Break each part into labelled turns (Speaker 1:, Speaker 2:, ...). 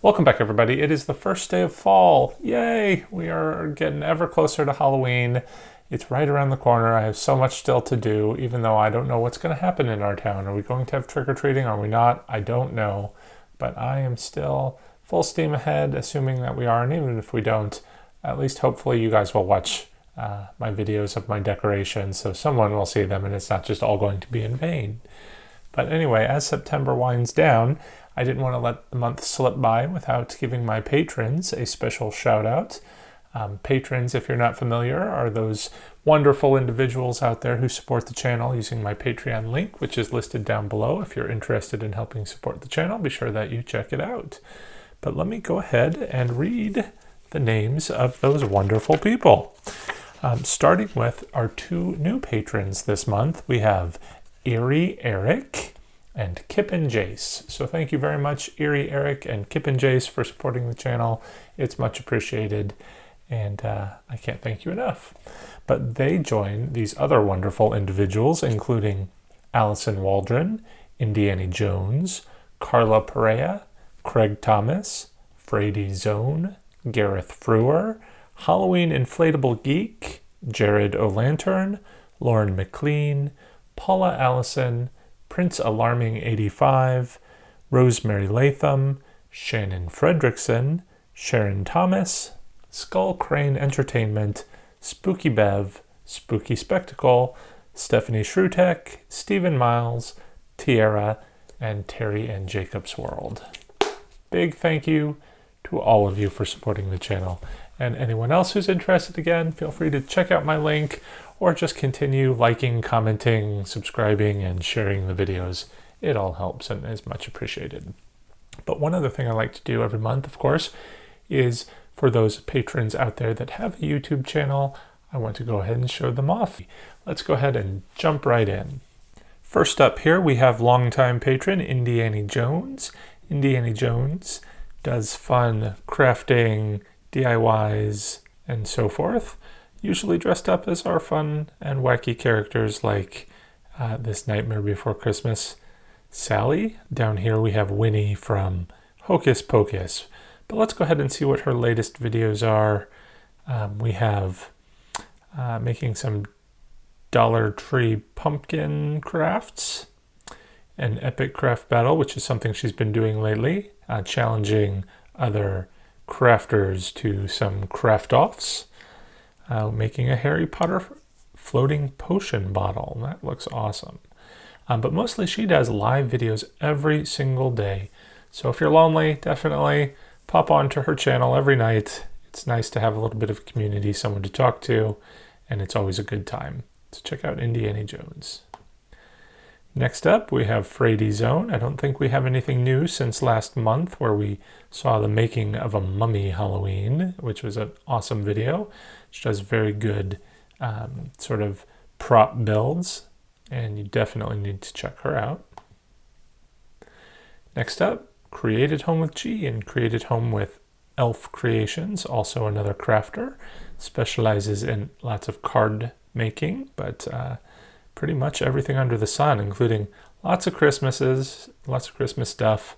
Speaker 1: Welcome back, everybody. It is the first day of fall. Yay! We are getting ever closer to Halloween. It's right around the corner. I have so much still to do, even though I don't know what's going to happen in our town. Are we going to have trick-or-treating? Are we not? I don't know. But I am still full steam ahead, assuming that we are. And even if we don't, at least hopefully you guys will watch my videos of my decorations, so someone will see them and it's not just all going to be in vain. But anyway, as September winds down, I didn't want to let the month slip by without giving my patrons a special shout out. Patrons, if you're not familiar, are those wonderful individuals out there who support the channel using my Patreon link, which is listed down below. If you're interested in helping support the channel, be sure that you check it out. But let me go ahead and read the names of those wonderful people. Starting with our two new patrons this month, we have Eerie Eric and Kip Jace. So thank you very much, Eerie Eric and Kip Jace, for supporting the channel. It's much appreciated, and I can't thank you enough. But they join these other wonderful individuals, including Allison Waldron, Indiana Jones, Carla Perea, Craig Thomas, Fredrickson, Gareth Frewer, Halloween Inflatable Geek, Jared O'Lantern, Lauren McLean, Paula Allison, Prince Alarming 85, Rosemary Latham, Shannon Fredrickson, Sharon Thomas, Skull Crane Entertainment, Spooky Bev, Spooky Spectacle, Stephanie Schrutek, Stephen Miles, Teara, and Terry and Jacob's World. Big thank you to all of you for supporting the channel. And anyone else who's interested, again, feel free to check out my link or just continue liking, commenting, subscribing, and sharing the videos. It all helps and is much appreciated. But one other thing I like to do every month, of course, is for those patrons out there that have a YouTube channel, I want to go ahead and show them off. Let's go ahead and jump right in. First up here, we have longtime patron Indiana Jones. Indiana Jones does fun crafting, DIYs, and so forth, usually dressed up as our fun and wacky characters like this Nightmare Before Christmas Sally. Down here we have Winnie from Hocus Pocus. But let's go ahead and see what her latest videos are. We have making some Dollar Tree pumpkin crafts, an epic craft battle, which is something she's been doing lately, challenging other crafters to some craft-offs, making a Harry Potter floating potion bottle. That looks awesome. But mostly she does live videos every single day. So if you're lonely, definitely pop onto her channel every night. It's nice to have a little bit of community, someone to talk to, and it's always a good time. So check out Indiana Jones. Next up, we have Fredrickson. I don't think we have anything new since last month where we saw the making of a mummy Halloween, which was an awesome video. She does very good sort of prop builds, and you definitely need to check her out. Next up, Created Home with G and Created Home with Elf Creations, also another crafter, specializes in lots of card making, but pretty much everything under the sun, including lots of Christmas stuff,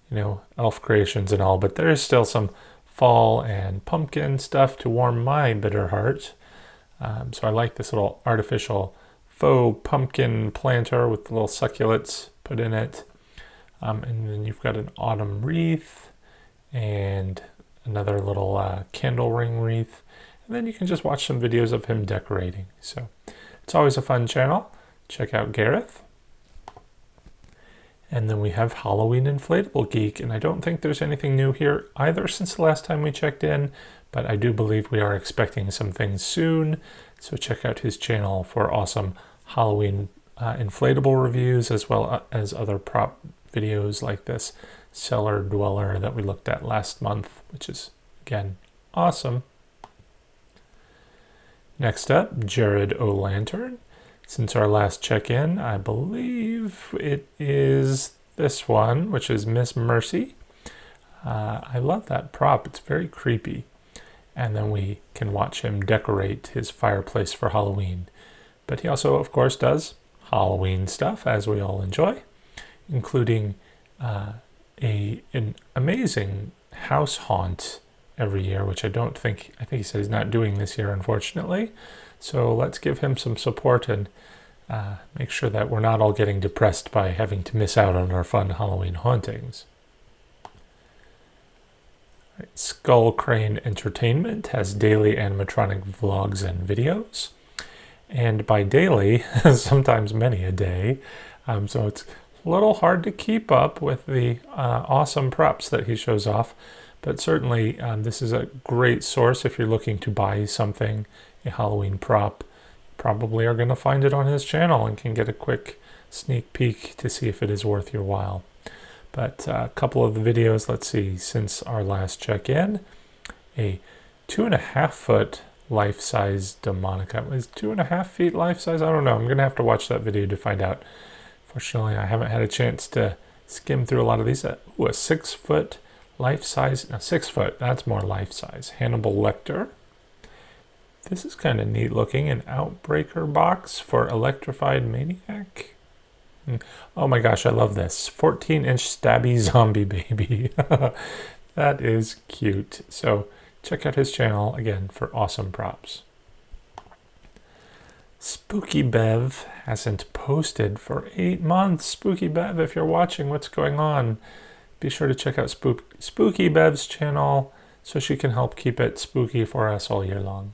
Speaker 1: you know, elf creations and all, but there is still some fall and pumpkin stuff to warm my bitter heart. So I like this little artificial faux pumpkin planter with the little succulents put in it. And then you've got an autumn wreath and another little candle ring wreath. And then you can just watch some videos of him decorating. So it's always a fun channel. Check out Gareth. And then we have Halloween Inflatable Geek. And I don't think there's anything new here either since the last time we checked in. But I do believe we are expecting some things soon. So check out his channel for awesome Halloween inflatable reviews, as well as other prop videos like this Cellar Dweller that we looked at last month, which is, again, awesome. Next up, Jared O'Lantern. Since our last check-in, I believe it is this one, which is Miss Mercy. I love that prop. It's very creepy. And then we can watch him decorate his fireplace for Halloween. But he also, of course, does Halloween stuff, as we all enjoy, including an amazing house haunt every year, which I think he said he's not doing this year, unfortunately. So let's give him some support and make sure that we're not all getting depressed by having to miss out on our fun Halloween hauntings. Skull Crane Entertainment has daily animatronic vlogs and videos. And by daily, sometimes many a day. So it's a little hard to keep up with the awesome props that he shows off. But certainly this is a great source if you're looking to buy something, a Halloween prop. Probably are going to find it on his channel and can get a quick sneak peek to see if it is worth your while. But a couple of the videos, let's see, since our last check-in, a 2.5 foot life-size Demonica. Is 2.5 feet life-size? I don't know. I'm going to have to watch that video to find out. Fortunately, I haven't had a chance to skim through a lot of these. Ooh, a 6 foot life-size. No, 6 foot. That's more life-size. Hannibal Lecter. This is kind of neat looking. An Outbreaker box for Electrified Maniac. Oh my gosh, I love this. 14-inch stabby zombie baby. That is cute. So check out his channel, again, for awesome props. Spooky Bev hasn't posted for 8 months. Spooky Bev, if you're watching, what's going on? Be sure to check out Spooky Bev's channel so she can help keep it spooky for us all year long.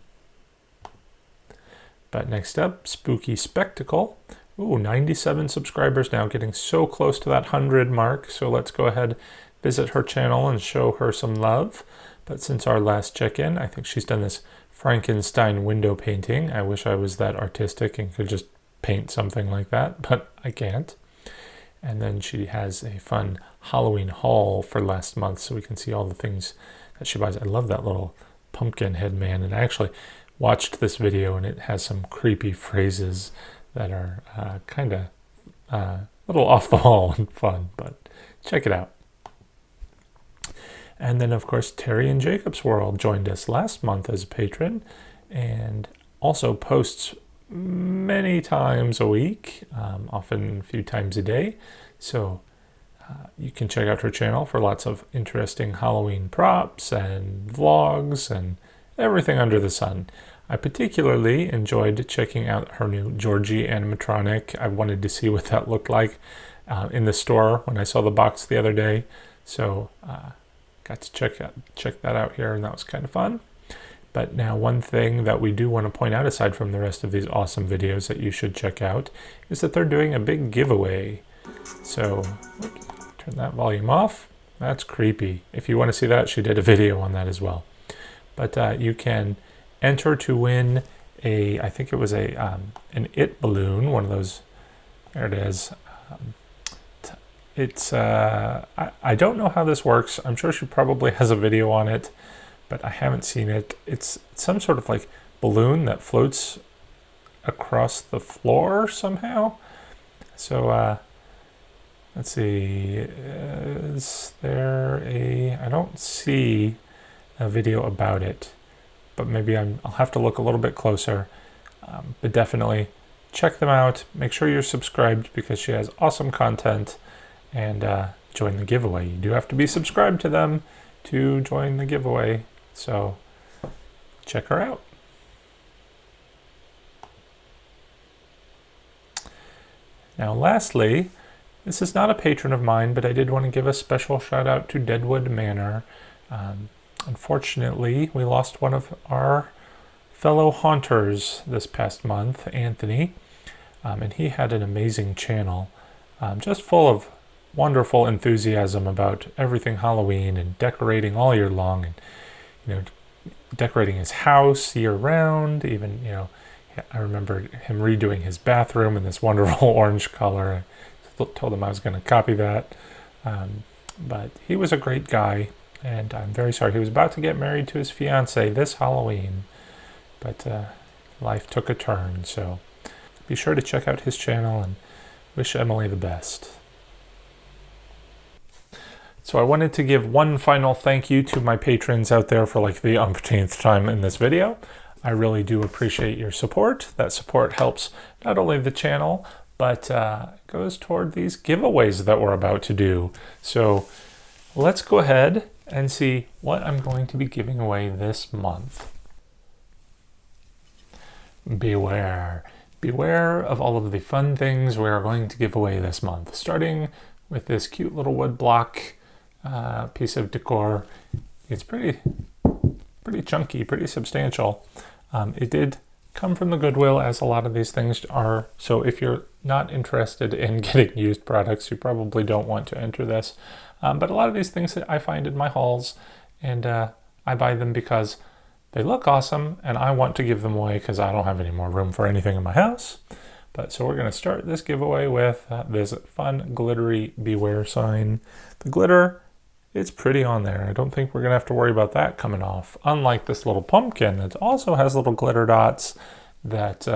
Speaker 1: But next up, Spooky Spectacle. Ooh, 97 subscribers now, getting so close to that 100 mark. So let's go ahead, visit her channel and show her some love. But since our last check-in, I think she's done this Frankenstein window painting. I wish I was that artistic and could just paint something like that, but I can't. And then she has a fun Halloween haul for last month, so we can see all the things that she buys. I love that little pumpkin head man, and I actually watched this video and it has some creepy phrases that are kind of a little off the wall and fun, but check it out. And then, of course, Terry and Jacob's World joined us last month as a patron and also posts many times a week, often a few times a day. So you can check out her channel for lots of interesting Halloween props and vlogs and everything under the sun. I particularly enjoyed checking out her new Georgie animatronic. I wanted to see what that looked like in the store when I saw the box the other day. So got to check that out here, and that was kind of fun. But now one thing that we do want to point out, aside from the rest of these awesome videos that you should check out, is that they're doing a big giveaway. So turn that volume off. That's creepy. If you want to see that, she did a video on that as well. But you can enter to win a, I think it was a an It balloon, one of those. There it is. It's I don't know how this works. I'm sure she probably has a video on it, but I haven't seen it. It's some sort of like balloon that floats across the floor somehow. So let's see. Is there a? I don't see a video about it, but maybe I'll have to look a little bit closer. But definitely check them out. Make sure you're subscribed because she has awesome content. And join the giveaway. You do have to be subscribed to them to join the giveaway. So check her out. Now lastly, this is not a patron of mine, but I did want to give a special shout out to Deadwood Manor. Unfortunately, we lost one of our fellow haunters this past month, Anthony. And he had an amazing channel, just full of wonderful enthusiasm about everything Halloween and decorating all year long, and decorating his house year round. Even I remember him redoing his bathroom in this wonderful orange color. I told him I was going to copy that, but he was a great guy, and I'm very sorry. He was about to get married to his fiance this Halloween, but life took a turn. So be sure to check out his channel and wish Emily the best. So I wanted to give one final thank you to my patrons out there for like the umpteenth time in this video. I really do appreciate your support. That support helps not only the channel, but goes toward these giveaways that we're about to do. So let's go ahead and see what I'm going to be giving away this month. Beware. Beware of all of the fun things we are going to give away this month, starting with this cute little wood block piece of decor. It's pretty chunky, pretty substantial. It did come from the Goodwill, as a lot of these things are, so if you're not interested in getting used products, you probably don't want to enter this. But a lot of these things that I find in my hauls, and I buy them because they look awesome, and I want to give them away because I don't have any more room for anything in my house. But so we're going to start this giveaway with this fun glittery Beware sign. The glitter, it's pretty on there. I don't think we're going to have to worry about that coming off. Unlike this little pumpkin that also has little glitter dots that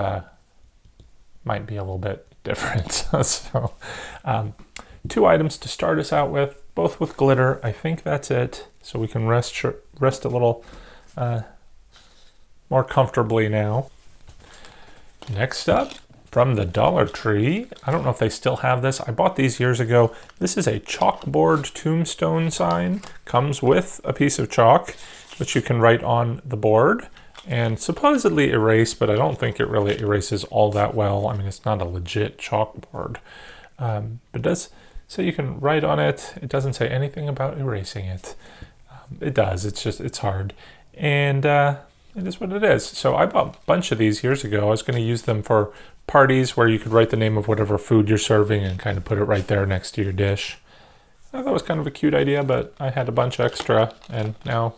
Speaker 1: might be a little bit different. So 2 items to start us out with, both with glitter. I think that's it. So we can rest a little more comfortably now. Next up, from the Dollar Tree. I don't know if they still have this. I bought these years ago. This is a chalkboard tombstone sign. Comes with a piece of chalk, which you can write on the board and supposedly erase, but I don't think it really erases all that well. I mean, it's not a legit chalkboard. But it does say you can write on it. It doesn't say anything about erasing it. It does. It's hard. And it is what it is. So I bought a bunch of these years ago. I was going to use them for parties where you could write the name of whatever food you're serving and kind of put it right there next to your dish. I thought it was kind of a cute idea, but I had a bunch extra, and now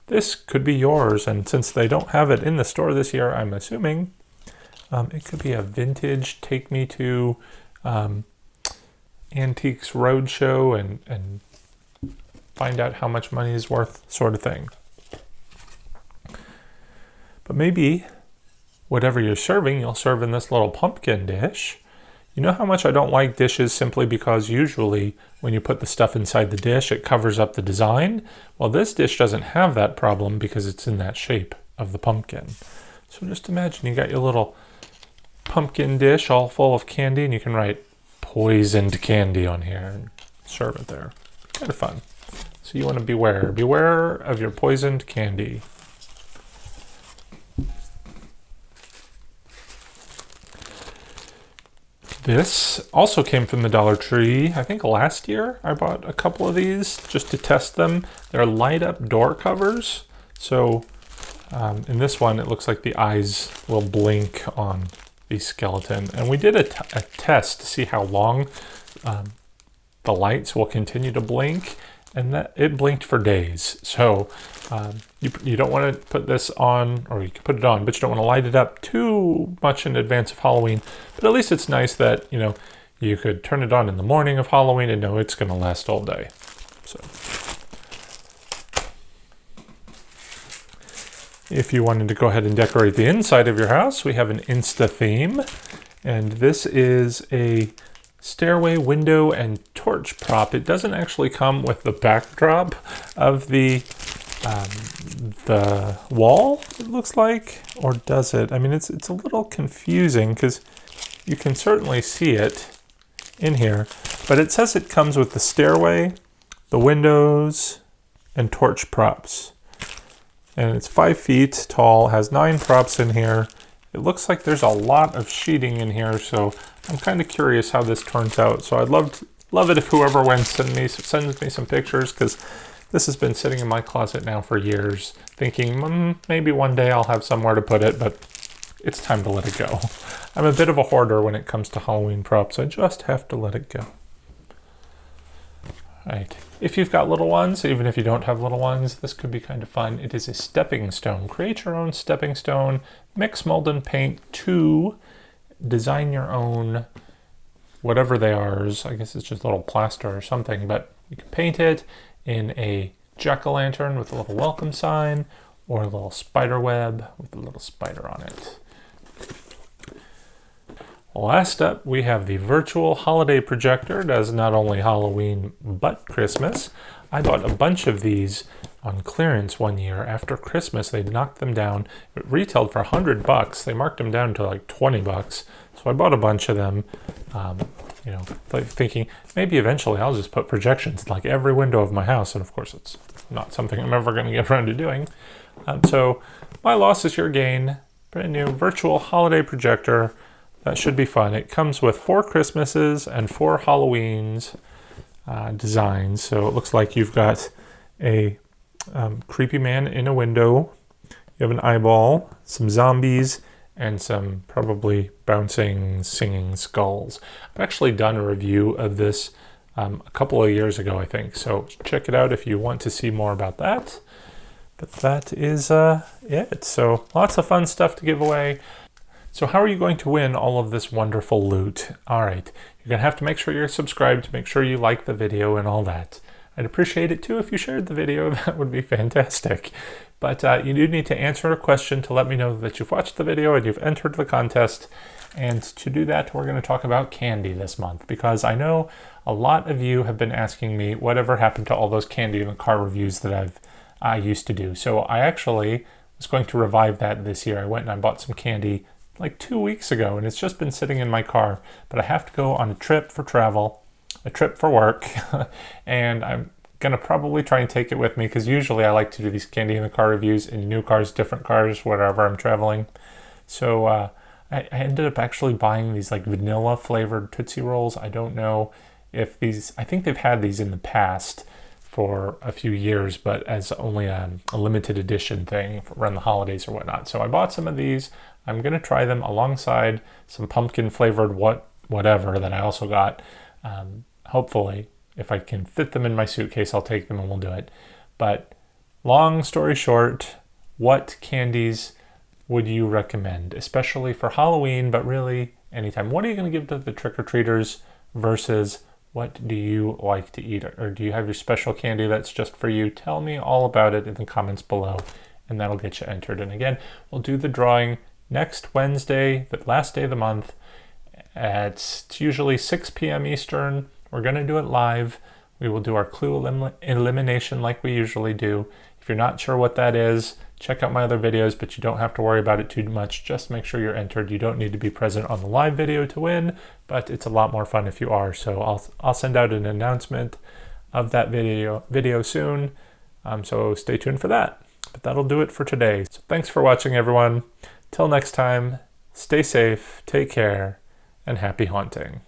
Speaker 1: this could be yours. And since they don't have it in the store this year, I'm assuming it could be a vintage take me to Antiques Roadshow and find out how much money is worth sort of thing. But maybe whatever you're serving, you'll serve in this little pumpkin dish. You know how much I don't like dishes simply because usually when you put the stuff inside the dish, it covers up the design. Well, this dish doesn't have that problem because it's in that shape of the pumpkin. So just imagine you got your little pumpkin dish all full of candy, and you can write poisoned candy on here and serve it there. Kind of fun. So you want to beware of your poisoned candy. This also came from the Dollar Tree. I think last year I bought a couple of these just to test them. They're light up door covers. So in this one, it looks like the eyes will blink on the skeleton. And we did a test to see how long the lights will continue to blink. And that it blinked for days. So you don't want to put this on, or you can put it on, but you don't want to light it up too much in advance of Halloween. But at least it's nice that, you know, you could turn it on in the morning of Halloween and know it's going to last all day. So if you wanted to go ahead and decorate the inside of your house, we have an Insta theme. And this is a stairway, window, and torch prop. It doesn't actually come with the backdrop of the wall, it looks like, or does it? I mean, it's a little confusing because you can certainly see it in here, but it says it comes with the stairway, the windows, and torch props. And it's 5 feet tall, has 9 props in here. It looks like there's a lot of sheeting in here, so I'm kind of curious how this turns out. So I'd love it if whoever wins sends me some pictures, because this has been sitting in my closet now for years, thinking maybe one day I'll have somewhere to put it, but it's time to let it go. I'm a bit of a hoarder when it comes to Halloween props. I just have to let it go. Right. If you've got little ones, even if you don't have little ones, this could be kind of fun. It is a stepping stone. Create your own stepping stone, mix, mold, and paint 2. Design your own, whatever they are. I guess it's just a little plaster or something, but you can paint it in a jack-o'-lantern with a little welcome sign, or a little spider web with a little spider on it. Last up, we have the virtual holiday projector. It does not only Halloween, but Christmas. I bought a bunch of these on clearance one year. After Christmas, they knocked them down. It retailed for $100. They marked them down to like $20. So I bought a bunch of them, you know, like thinking maybe eventually I'll just put projections in like every window of my house. And of course, it's not something I'm ever going to get around to doing. So my loss is your gain. Brand new virtual holiday projector. That should be fun. It comes with 4 Christmases and 4 Halloweens designs. So it looks like you've got a creepy man in a window. You have an eyeball, some zombies, and some probably bouncing, singing skulls. I've actually done a review of this a couple of years ago, I think. So check it out if you want to see more about that. But that is it. So lots of fun stuff to give away. So how are you going to win all of this wonderful loot? All right, you're going to have to make sure you're subscribed, make sure you like the video and all that. I'd appreciate it too if you shared the video. That would be fantastic. But you do need to answer a question to let me know that you've watched the video and you've entered the contest. And to do that, we're going to talk about candy this month, because I know a lot of you have been asking me whatever happened to all those candy in the car reviews that I used to do. So I actually was going to revive that this year. I went and I bought some candy like 2 weeks ago, and it's just been sitting in my car. But I have to go on a trip for travel, a trip for work, and I'm gonna probably try and take it with me, because usually I like to do these candy in the car reviews in new cars, different cars, wherever I'm traveling. So I ended up actually buying these like vanilla flavored Tootsie Rolls. I don't know if these, I think they've had these in the past for a few years, but as only a limited edition thing for around the holidays or whatnot. So I bought some of these. I'm gonna try them alongside some pumpkin flavored whatever that I also got. Hopefully, if I can fit them in my suitcase, I'll take them and we'll do it. But long story short, what candies would you recommend, especially for Halloween, but really anytime? What are you going to give to the trick-or-treaters versus what do you like to eat? Or do you have your special candy that's just for you? Tell me all about it in the comments below, and that'll get you entered. And again, we'll do the drawing next Wednesday, the last day of the month, it's usually 6 p.m. Eastern. We're going to do it live. We will do our clue elimination like we usually do. If you're not sure what that is, check out my other videos, but you don't have to worry about it too much. Just make sure you're entered. You don't need to be present on the live video to win, but it's a lot more fun if you are. So I'll send out an announcement of that video soon. So stay tuned for that. But that'll do it for today. So thanks for watching, everyone. Till next time, stay safe, take care, and happy haunting.